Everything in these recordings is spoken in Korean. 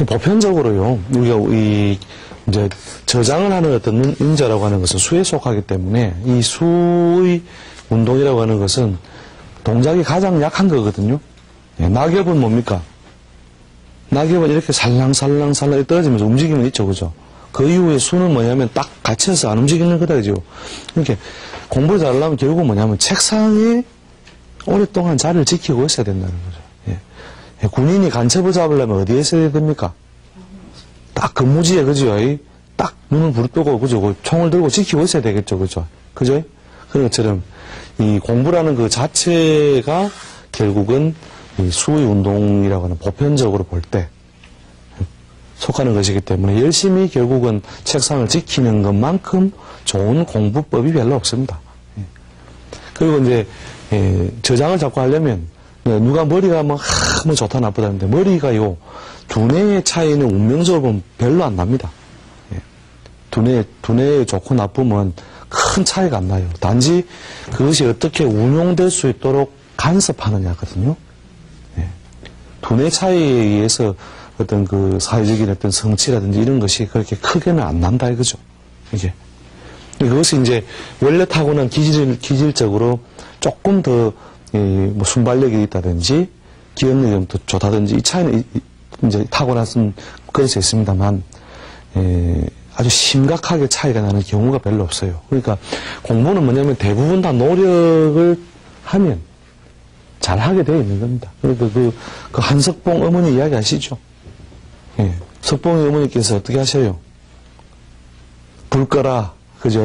보편적으로요, 우리가 이제 저장을 하는 어떤 인자라고 하는 것은 수에 속하기 때문에 이 수의 운동이라고 하는 것은 동작이 가장 약한 거거든요. 예, 낙엽은 뭡니까? 낙엽은 이렇게 살랑살랑 떨어지면서 움직이면 있죠, 그죠? 그 이후에 수는 뭐냐면 딱 갇혀서 안 움직이는 거다, 그죠? 이렇게 공부를 잘하려면 결국은 뭐냐면 책상에 오랫동안 자리를 지키고 있어야 된다는 거죠. 예. 예, 군인이 간첩을 잡으려면 어디에 있어야 됩니까? 딱 근무지에, 그죠? 딱 눈을 부릅뜨고, 그죠? 총을 들고 지키고 있어야 되겠죠, 그죠? 그죠? 그런 것처럼 이 공부라는 그 자체가 결국은 이 수의 운동이라고 하는 보편적으로 볼 때 속하는 것이기 때문에 열심히 결국은 책상을 지키는 것만큼 좋은 공부법이 별로 없습니다. 예. 그리고 이제 저장을 자꾸 하려면 누가 머리가 뭐 좋다 나쁘다는데 머리가요 두뇌의 차이는 운명적으로 보면 별로 안 납니다. 예. 두뇌 좋고 나쁘면 큰 차이가 안 나요. 단지 그것이 어떻게 운용될 수 있도록 간섭하느냐거든요. 예. 두뇌 차이에 의해서 어떤 그 사회적인 어떤 성취라든지 이런 것이 그렇게 크게는 안 난다 이거죠. 이게. 그것이 이제 원래 타고난 기질적으로 조금 더 뭐 순발력이 있다든지 기억력이 좀 더 좋다든지 이 차이는 이제 타고났으면 그럴 수 있습니다만 아주 심각하게 차이가 나는 경우가 별로 없어요. 그러니까 공부는 뭐냐면 대부분 다 노력을 하면 잘하게 되어 있는 겁니다. 그러니까 그 한석봉 어머니 이야기 아시죠? 예. 석봉이 어머니께서 어떻게 하셔요? 불 꺼라. 그죠?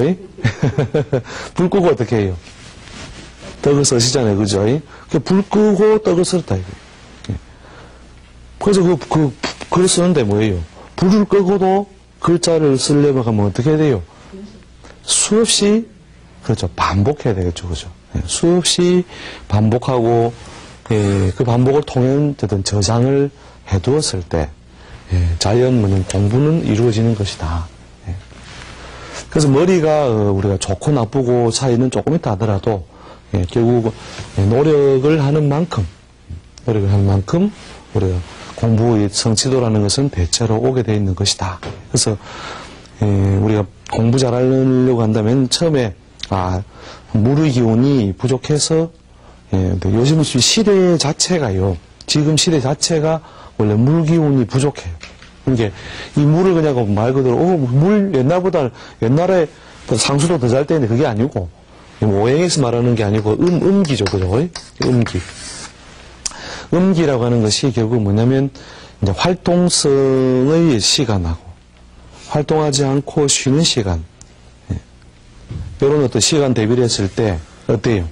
불 끄고 어떻게 해요? 떡을 쓰시잖아요. 그죠? 불 끄고 떡을 썼다. 이거. 예. 그래서 글을 쓰는데 뭐예요? 불을 끄고도 글자를 쓰려면 하면 어떻게 해야 돼요? 수없이, 그렇죠. 반복해야 되겠죠. 그죠? 예. 수없이 반복하고, 그 반복을 통한 어떤 저장을 해두었을 때, 자연 공부는 이루어지는 것이다. 예. 그래서 머리가 우리가 좋고 나쁘고 차이는 조금 있다 하더라도 결국 노력을 하는 만큼 우리가 공부의 성취도라는 것은 대체로 오게 되어 있는 것이다. 그래서 우리가 공부 잘하려고 한다면 처음에 물의 기운이 부족해서 요즘 시대 자체가요. 지금 시대 자체가 원래 물 기운이 부족해요. 그러니까 이 물을 그냥 말 그대로 물 옛날에 상수도 더 잘 때는데 그게 아니고 오행에서 말하는 게 아니고 음기죠, 그죠? 음기라고 하는 것이 결국 뭐냐면 이제 활동성의 시간하고 활동하지 않고 쉬는 시간 이런 어떤 시간 대비를 했을 때 어때요?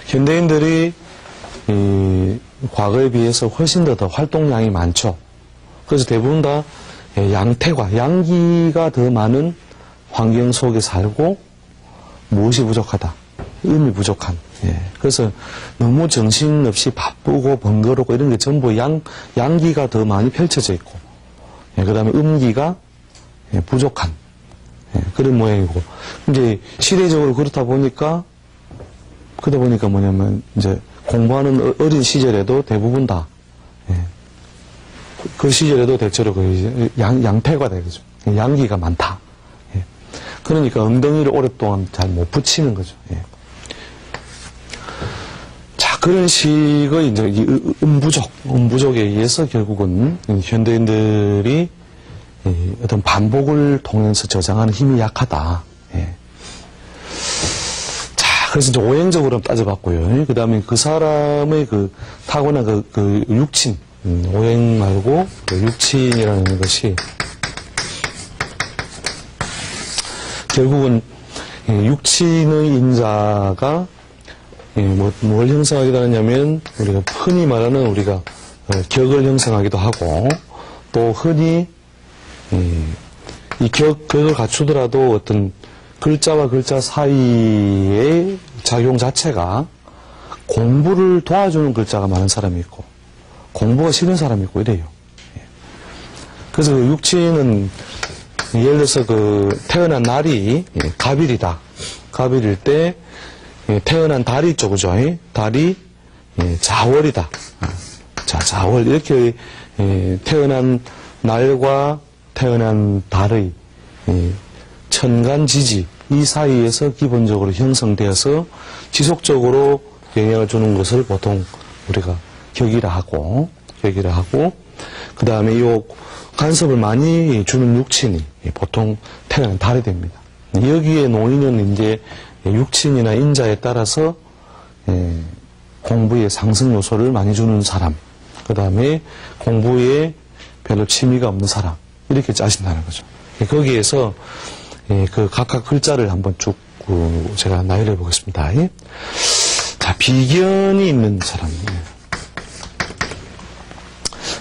현대인들이 과거에 비해서 훨씬 더 활동량이 많죠. 그래서 대부분 다 양태과, 양기가 더 많은 환경 속에 살고 무엇이 부족하다? 음이 부족한. 그래서 너무 정신없이 바쁘고 번거롭고 이런 게 전부 양기가 더 많이 펼쳐져 있고 그 다음에 음기가 부족한 그런 모양이고 이제 시대적으로 그러다 보니까 뭐냐면 이제 공부하는 어린 시절에도 대부분 다 그 시절에도 대체로 양태가 되겠죠. 양기가 많다. 그러니까 엉덩이를 오랫동안 잘 못 붙이는 거죠. 자, 그런 식의 이제 음부족에 의해서 결국은 현대인들이 어떤 반복을 통해서 저장하는 힘이 약하다. 자, 그래서 이제 오행적으로 따져봤고요. 그 다음에 그 사람의 그 타고난 그 육친, 오행 말고 그 육친이라는 것이 결국은 육친의 인자가 뭘 형성하기도 하냐면 우리가 흔히 말하는 우리가 격을 형성하기도 하고 또 흔히 이 격을 갖추더라도 어떤 글자와 글자 사이의 작용 자체가 공부를 도와주는 글자가 많은 사람이 있고 공부가 싫은 사람이 있고 이래요. 그래서 그 육친은 예를 들어서 그 태어난 날이 갑일이다. 갑일일 때 태어난 달이 있죠, 그죠? 달이 자월이다. 자, 4월 이렇게 태어난 날과 태어난 달의 천간지지 이 사이에서 기본적으로 형성되어서 지속적으로 영향을 주는 것을 보통 우리가 격이라 하고 그 다음에 이 간섭을 많이 주는 육친이 보통 태어난 달이 됩니다. 여기에 놓이는 이제 육친이나 인자에 따라서 공부에 상승 요소를 많이 주는 사람, 그 다음에 공부에 별로 취미가 없는 사람, 이렇게 짜신다는 거죠. 거기에서 그 각각 글자를 한번 쭉 제가 나열해 보겠습니다. 자, 비견이 있는 사람.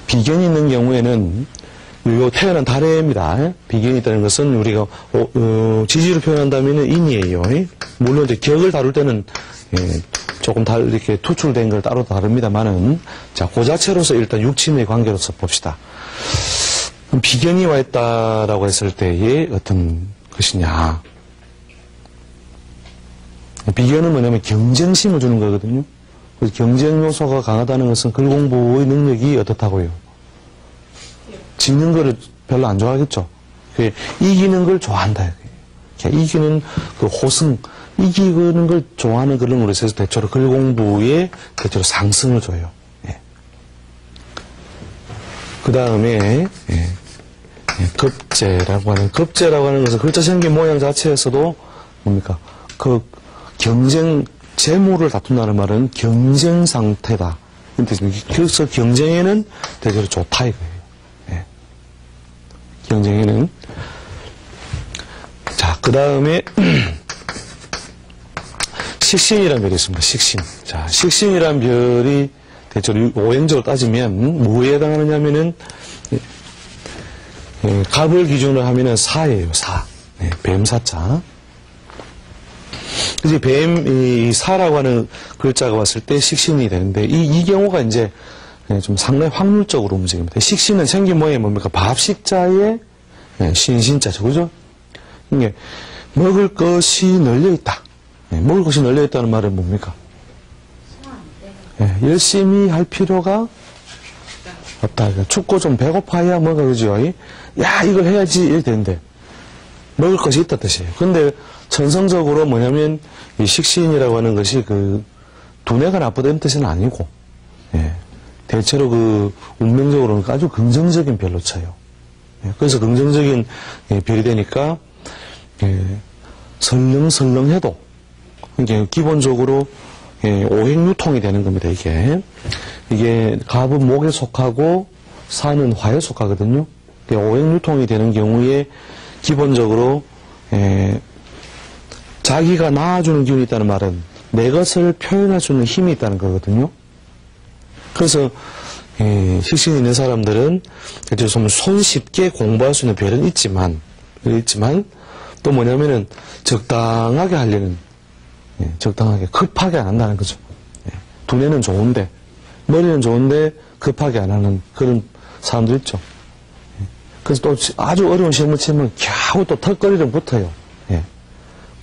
비견이 있는 경우에는 요 태어난 달해입니다. 비견이 있다는 것은 우리가 지지로 표현한다면 인이에요. 물론 이제 격을 다룰 때는 조금 이렇게 투출된 걸 따로 다릅니다만은, 자, 그 자체로서 일단 육친의 관계로서 봅시다. 그럼 비견이 와 있다라고 했을 때의 어떤 것이냐. 비견은 뭐냐면 경쟁심을 주는 거거든요. 그래서 경쟁 요소가 강하다는 것은 글 공부의 능력이 어떻다고요? 지는 거를 별로 안 좋아하겠죠. 이기는 걸 좋아한다. 이기는 그 호승, 이기는 걸 좋아하는 그런 노릇에서 대체로 글 공부에 대체로 상승을 줘요. 그 다음에 급제라고 하는 것은 글자 생긴 모양 자체에서도 뭡니까? 그 경쟁 재물을 다툰다는 말은 경쟁 상태다. 그래서 경쟁에는 대체로 좋다 이거예요. 경쟁에는. 자, 그 다음에 식신이라는 별이 있습니다. 식신. 자, 식신이라는 별이 대체로 오행적으로 따지면 뭐에 해당하느냐면은 갑을 기준으로 하면은 사예요. 사. 뱀사자. 그래서 이 사라고 하는 글자가 왔을 때 식신이 되는데 이 경우가 이제 좀 상당히 확률적으로 움직입니다. 식신은 생긴 모양이 뭡니까? 밥식자의 신신자죠. 그죠? 이게 먹을 것이 널려있다. 먹을 것이 널려있다는 말은 뭡니까? 열심히 할 필요가 없다. 춥고 좀 배고파야 뭐가 그러죠. 야, 이걸 해야지 이렇게 되는데 먹을 것이 있다 뜻이에요. 근데 천성적으로 뭐냐면 이 식신이라고 하는 것이 그 두뇌가 나쁘다는 뜻은 아니고 대체로 그 운명적으로는 아주 긍정적인 별로 쳐요. 그래서 긍정적인 별이 되니까 설렁설렁해도 이게 기본적으로 오행유통이 되는 겁니다. 이게 갑은 목에 속하고 사는 화에 속하거든요. 오행유통이 되는 경우에 기본적으로 자기가 낳아주는 기운이 있다는 말은 내 것을 표현할 수 있는 힘이 있다는 거거든요. 그래서 식신이 있는 사람들은 손쉽게 공부할 수 있는 별은 있지만 또 뭐냐면은 적당하게 하려는 적당하게 급하게 안 한다는 거죠. 두뇌는 좋은데 머리는 좋은데 급하게 안 하는 그런 사람들 있죠. 그래서 또 아주 어려운 시험을 치면 겨우 또 턱걸이를 붙어요.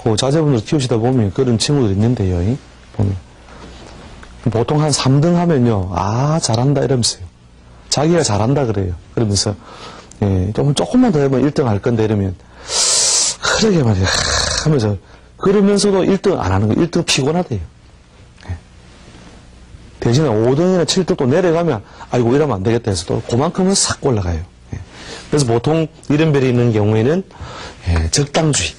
그 자제분들 키우시다 보면 그런 친구들 있는데요. 보면 보통 한 3등 하면요, 아 잘한다 이러면서요. 자기가 잘한다 그래요. 그러면서 조금만 더 하면 1등 할 건데 이러면 그러게 말이야 하면서 그러면서도 1등 안 하는 거 1등 피곤하대요. 대신에 5등이나 7등 또 내려가면 아이고 이러면 안 되겠다 해서 또 그만큼은 싹 올라가요. 그래서 보통 이런 별이 있는 경우에는 적당주의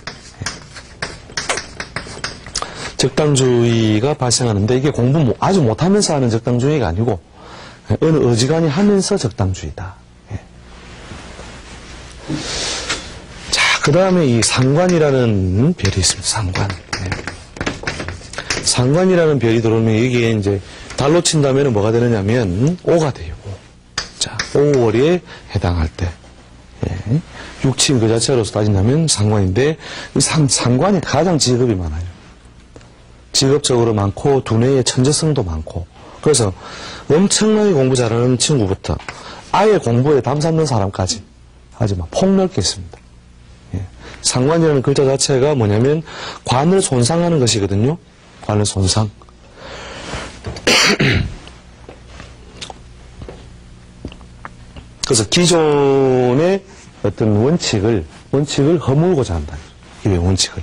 적당주의가 발생하는데 이게 공부 아주 못하면서 하는 적당주의가 아니고 어느 어지간히 하면서 적당주의다. 자, 그 다음에 이 상관이라는 별이 있습니다. 상관. 상관이라는 별이 들어오면 여기에 이제 달로 친다면 뭐가 되느냐면 5가 돼요. 5. 자, 5월에 해당할 때. 육친 그 자체로서 따진다면 상관인데 이 상관이 가장 직업이 많아요. 직업적으로 많고 두뇌의 천재성도 많고 그래서 엄청나게 공부 잘하는 친구부터 아예 공부에 담삼는 사람까지 아주 막 폭넓게 있습니다. 상관이라는 글자 자체가 뭐냐면 관을 손상하는 것이거든요. 관을 손상. 그래서 기존의 어떤 원칙을 허물고자 한다. 기회 원칙을.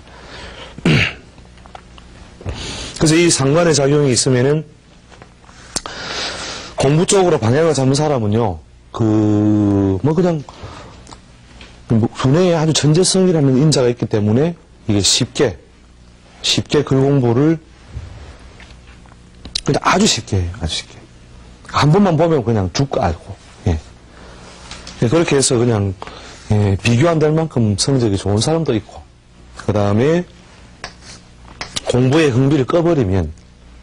그래서 이 상관의 작용이 있으면은 공부 쪽으로 방향을 잡는 사람은요, 그냥, 두뇌에 아주 천재성이라는 인자가 있기 때문에 이게 쉽게 글 공부를 그냥 아주 쉽게 해요. 아주 쉽게. 한 번만 보면 그냥 쭉 알고. 예. 그렇게 해서 그냥 비교 안 될 만큼 성적이 좋은 사람도 있고, 그 다음에 공부의 흥미를 꺼버리면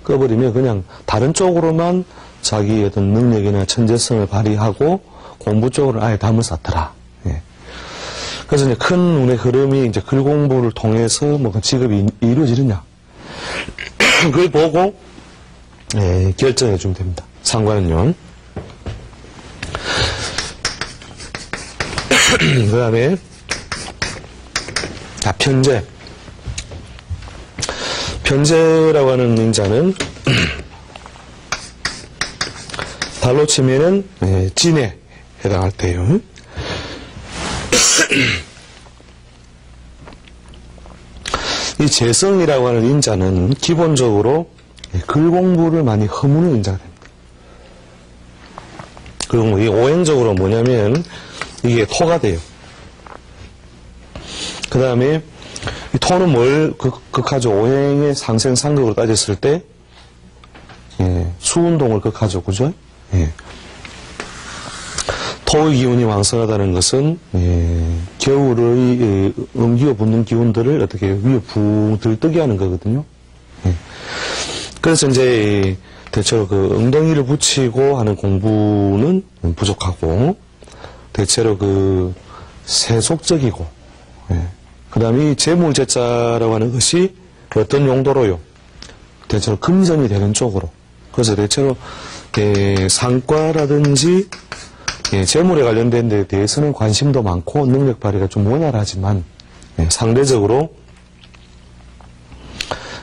그냥 다른 쪽으로만 자기 어떤 능력이나 천재성을 발휘하고 공부 쪽으로 아예 담을 쌓더라. 예. 그래서 이제 큰 운의 흐름이 이제 글 공부를 통해서 뭐 직업이 이루어지느냐. 그걸 보고, 결정해 주면 됩니다. 상관은요. 그 다음에, 편재. 편재라고 하는 인자는, 달로 치면은, 진에 해당할 때요. 이 재성이라고 하는 인자는 기본적으로 글 공부를 많이 허무는 인자가 됩니다. 그리고 이게 오행적으로 뭐냐면, 이게 토가 돼요. 그 다음에, 이 토는 뭘 극하죠? 오행의 상생, 상극으로 따졌을 때, 수운동을 극하죠. 그죠? 예. 토의 기운이 왕성하다는 것은, 겨울의 음기가 붙는 기운들을 어떻게 위에 붕 들뜨게 하는 거거든요. 예. 그래서 이제, 대체로 엉덩이를 붙이고 하는 공부는 부족하고, 대체로 세속적이고, 그 다음에 이 재물제자라고 하는 것이 어떤 용도로요? 대체로 금전이 되는 쪽으로. 그래서 대체로, 상과라든지, 재물에 관련된 데 대해서는 관심도 많고 능력 발휘가 좀 원활하지만, 상대적으로,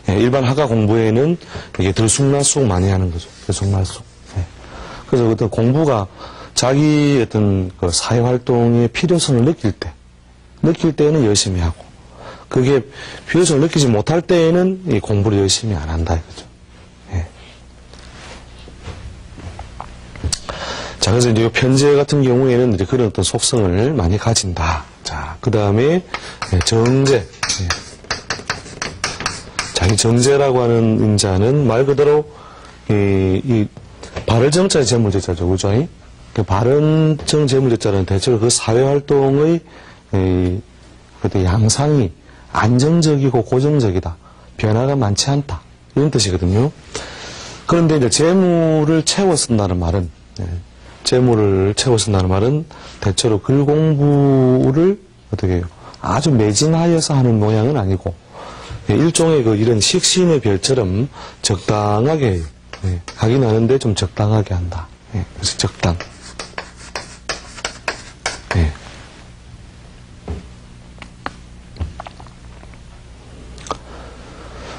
일반 학과 공부에는 이게 들쑥날쑥 많이 하는 거죠. 들쑥날쑥. 그래서 어떤 공부가 자기 어떤 사회활동의 필요성을 느낄 때는 열심히 하고, 그게 필요성을 느끼지 못할 때에는 이 공부를 열심히 안 한다, 이거죠. 자, 그래서 이제 편재 같은 경우에는 이제 그런 어떤 속성을 많이 가진다. 자, 그 다음에 정재. 이 정재라고 하는 인자는 말 그대로 이 발을정자의 재물제자죠, 그죠? 그 발언정 재물제자는 대체로 그 사회활동의 그 양상이 안정적이고 고정적이다, 변화가 많지 않다, 이런 뜻이거든요. 그런데 이제 재물을 채워 쓴다는 말은 대체로 글 공부를 어떻게 해요? 아주 매진하여서 하는 모양은 아니고, 일종의 이런 식신의 별처럼 적당하게 하긴 하는데 좀 적당하게 한다. 그래서 적당.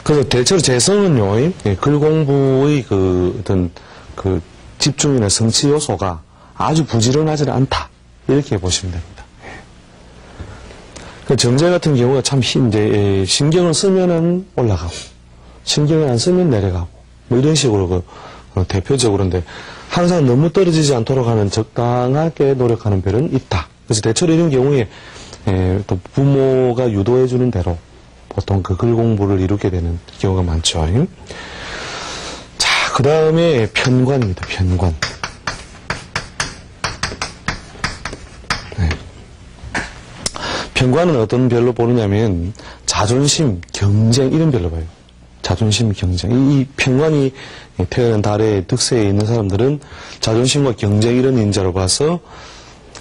그래서 대체로 재성은요, 글 공부의 어떤 집중이나 성취 요소가 아주 부지런하지는 않다, 이렇게 보시면 됩니다. 정재 같은 경우가 참 이제 신경을 쓰면은 올라가고, 신경을 안 쓰면 내려가고, 뭐 이런 식으로 대표적으로인데, 항상 너무 떨어지지 않도록 하는 적당하게 노력하는 별은 있다. 그래서 대체로 이런 경우에 또 부모가 유도해주는 대로 보통 글 공부를 이루게 되는 경우가 많죠. 자, 그 다음에 편관입니다. 편관. 편관은 어떤 별로 보느냐면 자존심, 경쟁 이런 별로 봐요. 자존심, 경쟁. 이 편관이 태어난 달의 득세에 있는 사람들은 자존심과 경쟁 이런 인자로 봐서,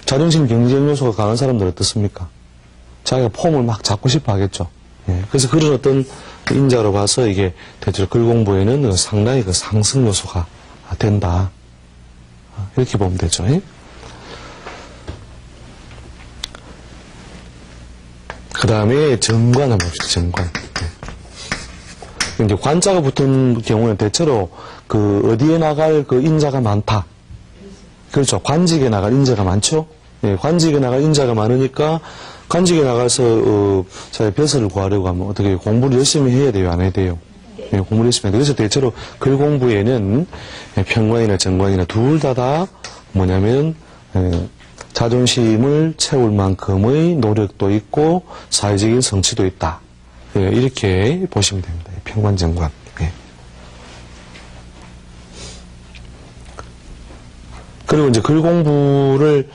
자존심, 경쟁 요소가 강한 사람들은 어떻습니까? 자기가 폼을 막 잡고 싶어 하겠죠. 그래서 그런 어떤 인자로 봐서 이게 대체로 글 공부에는 상당히 상승 요소가 된다, 이렇게 보면 되죠. 그 다음에 정관 한번 봅시다. 정관. 이제 관자가 붙은 경우는 대체로 어디에 나갈 인자가 많다. 그렇죠. 관직에 나갈 인자가 많죠. 예, 관직에 나갈 인자가 많으니까 관직에 나가서 자기 벼슬을 구하려고 하면 어떻게 공부를 열심히 해야 돼요, 안 해야 돼요? 예, 공부를 열심히 해야 돼요. 그래서 대체로 글 공부에는 편관이나 정관이나 둘 다 뭐냐면 자존심을 채울 만큼의 노력도 있고 사회적인 성취도 있다. 예, 이렇게 보시면 됩니다. 편관, 정관. 예. 그리고 이제 글 공부를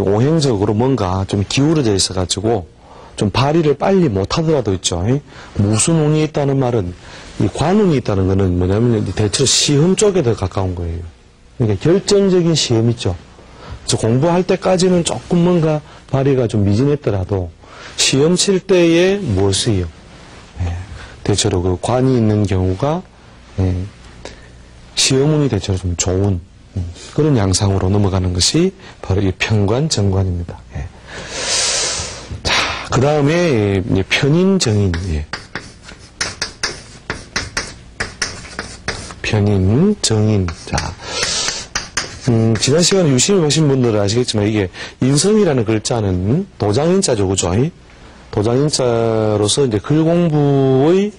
오행적으로 뭔가 좀 기울어져 있어가지고 좀 발휘를 빨리 못하더라도 있죠. 무슨 운이 있다는 말은 이 관운이 있다는 거는 뭐냐면 대체로 시험 쪽에 더 가까운 거예요. 그러니까 결정적인 시험 있죠. 그래서 공부할 때까지는 조금 뭔가 발휘가 좀 미진했더라도 시험 칠 때에 무엇이요? 대체로 그 관이 있는 경우가 시험운이 대체로 좀 좋은 그런 양상으로 넘어가는 것이 바로 이 편관, 정관입니다. 예. 자, 그 다음에 편인, 정인. 예. 편인, 정인. 자, 지난 시간에 유심히 보신 분들은 아시겠지만 이게 인성이라는 글자는 도장인자죠, 그죠? 도장인자로서 이제 글 공부의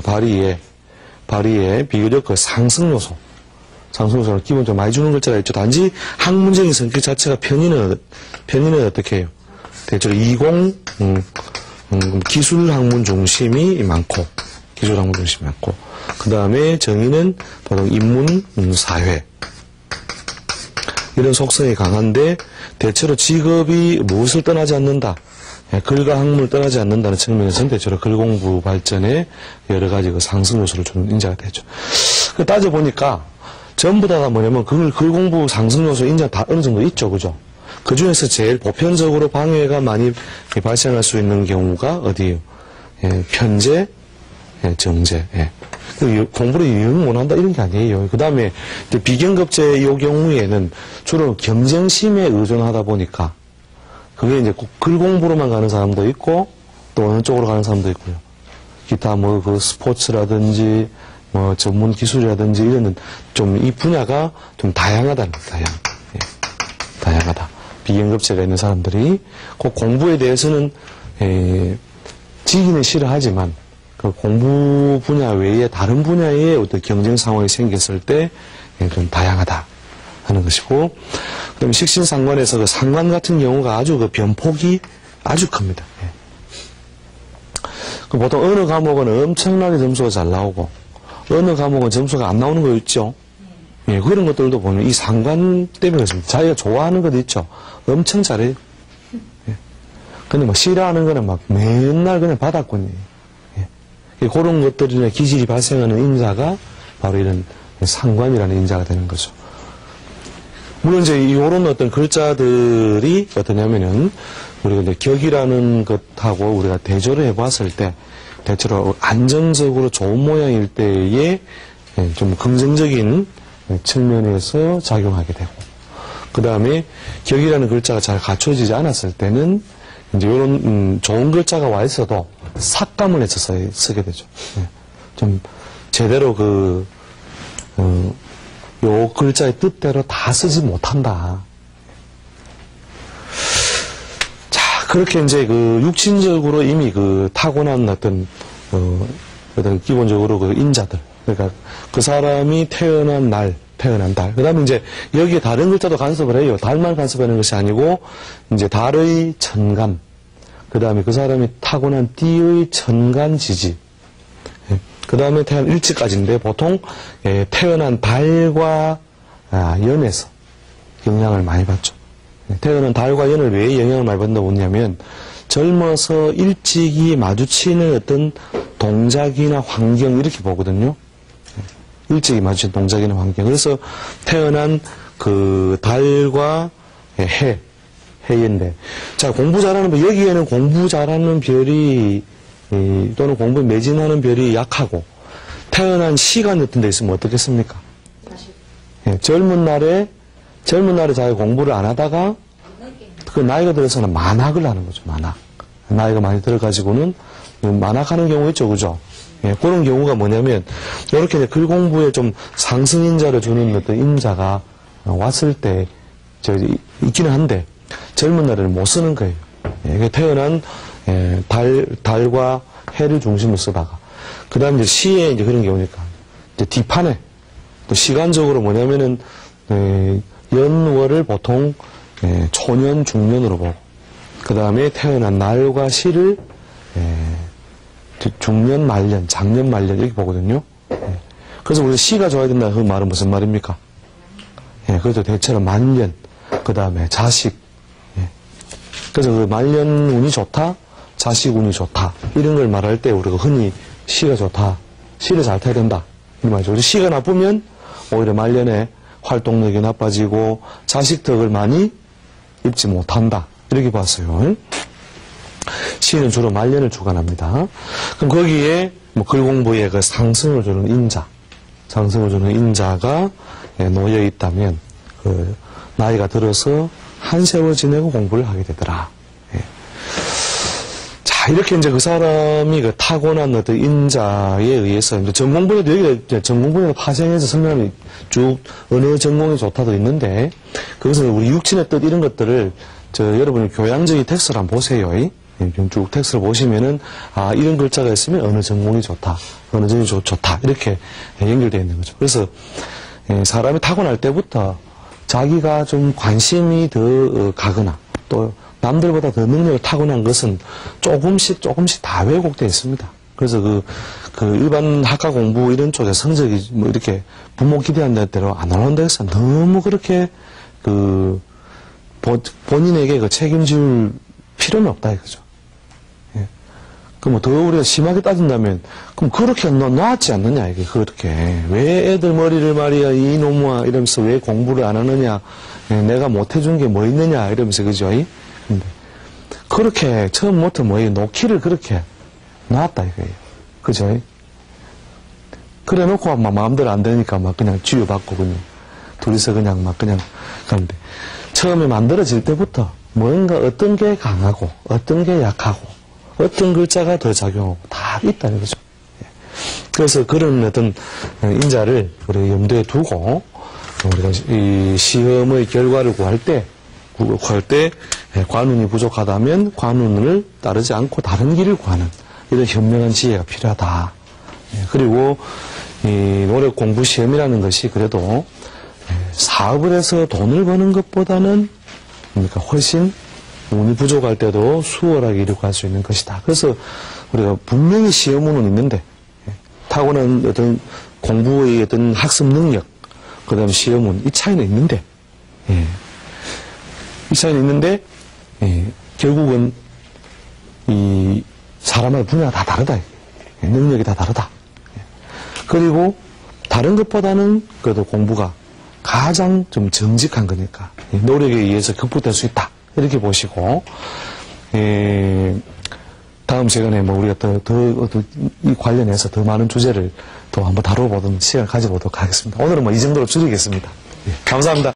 발휘에 비교적 그 상승 요소를 기본적으로 많이 주는 글자가 있죠. 단지 학문적인 성격 자체가 편인은 어떻게 해요? 대체로 기술 학문 중심이 많고, 그 다음에 정의는 보통 인문, 사회. 이런 속성이 강한데, 대체로 직업이 무엇을 떠나지 않는다. 글과 학문을 떠나지 않는다는 측면에서는 대체로 글 공부 발전에 여러 가지 그 상승 요소를 주는 인자가 되죠. 따져보니까, 전부 다가 뭐냐면 글 공부 상승 요소 인자 다 어느 정도 있죠, 그죠? 그 중에서 제일 보편적으로 방해가 많이 발생할 수 있는 경우가 어디예요? 편재, 정재. 공부를 유용 못한다 이런 게 아니에요. 그 다음에 비경급제 이 경우에는 주로 경쟁심에 의존하다 보니까 그게 이제 글 공부로만 가는 사람도 있고 또 어느 쪽으로 가는 사람도 있고요. 기타 뭐 그 스포츠라든지 뭐 전문 기술이라든지 이런 좀 이 분야가 좀 다양하다는 거예요. 다양하다. 비경급제가 있는 사람들이 그 공부에 대해서는 지기는 싫어하지만 그 공부 분야 외에 다른 분야의 어떤 경쟁 상황이 생겼을 때 좀 다양하다 하는 것이고, 그다음에 식신상관에서 그 상관 같은 경우가 아주 그 변폭이 아주 큽니다. 그 보통 어느 과목은 엄청나게 점수가 잘 나오고 어느 과목은 점수가 안 나오는 거 있죠. 예, 그런 것들도 보면 이 상관 때문에 그렇습니다. 자기가 좋아하는 것도 있죠. 엄청 잘해요. 예. 근데 막 싫어하는 거는 막 맨날 그냥 바닥권이에요. 예. 그런 것들이나 기질이 발생하는 인자가 바로 이런 상관이라는 인자가 되는 거죠. 물론 이제 이런 어떤 글자들이 어떠냐면은 우리가 이제 격이라는 것하고 우리가 대조를 해봤을 때 대체로 안정적으로 좋은 모양일 때에 좀 긍정적인 측면에서 작용하게 되고, 그 다음에 격이라는 글자가 잘 갖춰지지 않았을 때는 이제 이런 좋은 글자가 와 있어도 삭감을 해서 쓰게 되죠. 좀 제대로 요 글자의 뜻대로 다 쓰지 못한다. 그렇게 이제 그 육신적으로 이미 그 타고난 어떤 기본적으로 그 인자들, 그러니까 그 사람이 태어난 달. 그 다음에 이제 여기에 다른 글자도 간섭을 해요. 달만 간섭하는 것이 아니고 이제 달의 천간, 그 다음에 그 사람이 타고난 띠의 천간지지, 그 다음에 태어난 일지까지인데 보통 태어난 달과 연에서 영향을 많이 받죠. 태어난 달과 연을 왜 영향을 많이 받는다고 보냐면 젊어서 일찍이 마주치는 어떤 동작이나 환경 이렇게 보거든요. 일찍이 마주치는 동작이나 환경. 그래서 태어난 그 달과 해인데, 자, 공부 잘하는 별, 여기에는 공부 잘하는 별이 또는 공부에 매진하는 별이 약하고 태어난 시간 같은 데 있으면 어떻겠습니까? 젊은 날에 자기 공부를 안 하다가 그 나이가 들어서는 만학을 하는 거죠. 만학. 나이가 많이 들어가지고는 만학하는 경우 있죠, 그죠? 그런 경우가 뭐냐면 이렇게 글 공부에 좀 상승인자를 주는 어떤 인자가 왔을 때, 있기는 한데, 젊은 날에는 못 쓰는 거예요. 이게 태어난, 달과 해를 중심으로 쓰다가. 그 다음 이제 시에 이제 그런 게 오니까, 이제 뒷판에, 또 시간적으로 뭐냐면은, 연월을 보통, 초년, 중년으로 보고, 그 다음에 태어난 날과 시를, 중년, 말년, 작년, 말년, 이렇게 보거든요. 그래서 우리 시가 좋아야 된다, 그 말은 무슨 말입니까? 그래도 대체로 만년, 그 다음에 자식. 그래서 그 말년 운이 좋다, 자식 운이 좋다, 이런 걸 말할 때 우리가 흔히 시가 좋다, 시를 잘 타야 된다. 이 말이죠. 우리 시가 나쁘면 오히려 말년에 활동력이 나빠지고 자식 덕을 많이 입지 못한다. 이렇게 봤어요. 시는 주로 말년을 주관합니다. 그럼 거기에 뭐 글 공부에 그 상승을 주는 인자, 상승을 주는 인자가 놓여 있다면 그 나이가 들어서 한 세월 지내고 공부를 하게 되더라. 자, 이렇게 이제 그 사람이 그 타고난 어떤 인자에 의해서 이제 전공분야도 여기 전공분야도 파생해서 설명이 쭉 어느 전공이 좋다도 있는데 그것은 우리 육친의 뜻 이런 것들을 여러분이 교양적인 텍스트를 한번 보세요. 쭉 텍스트를 보시면은 아 이런 글자가 있으면 어느 전공이 좋다, 어느 전공이 좋다 이렇게 연결되어 있는 거죠. 그래서 사람이 타고날 때부터 자기가 좀 관심이 더 가거나 또 남들보다 더 능력을 타고난 것은 조금씩 다 왜곡되어 있습니다. 그래서 그 일반 학과 공부 이런 쪽에 성적이 뭐 이렇게 부모 기대한다는 대로 안 나온다 해서 너무 그렇게 본인에게 그 책임질 필요는 없다 이거죠. 그럼 더 우리가 심하게 따진다면, 그럼 그렇게 놨지 않느냐, 이게, 그렇게. 왜 애들 머리를 말이야, 이놈아, 이러면서 왜 공부를 안 하느냐, 내가 못해준 게 뭐 있느냐, 이러면서, 그죠? 근데, 그렇게, 처음부터 놓기를 그렇게 놨다, 이거예요. 그죠? 그래 놓고 막 마음대로 안 되니까 막 그냥 쥐어받고, 그냥. 둘이서 그냥 막 그냥 가는데. 처음에 만들어질 때부터 뭔가 어떤 게 강하고, 어떤 게 약하고, 어떤 글자가 더 작용하고 다 있다는 거죠. 그래서 그런 어떤 인자를 우리가 염두에 두고 우리가 이 시험의 결과를 구할 때 관운이 부족하다면 관운을 따르지 않고 다른 길을 구하는 이런 현명한 지혜가 필요하다. 그리고 이 노력 공부 시험이라는 것이 그래도 사업을 해서 돈을 버는 것보다는 그러니까 훨씬 운이 부족할 때도 수월하게 이루어갈 수 있는 것이다. 그래서 우리가 분명히 시험운은 있는데 타고난 어떤 공부의 어떤 학습 능력, 그 다음에 시험운 이 차이는 있는데 이 차이는 있는데 결국은 이 사람의 분야가 다 다르다. 능력이 다 다르다. 그리고 다른 것보다는 그래도 공부가 가장 좀 정직한 거니까 노력에 의해서 극복될 수 있다. 이렇게 보시고, 다음 시간에 뭐 우리가 이 관련해서 더 많은 주제를 또 한번 다뤄보던 시간을 가져보도록 하겠습니다. 오늘은 뭐 이 정도로 줄이겠습니다. 감사합니다.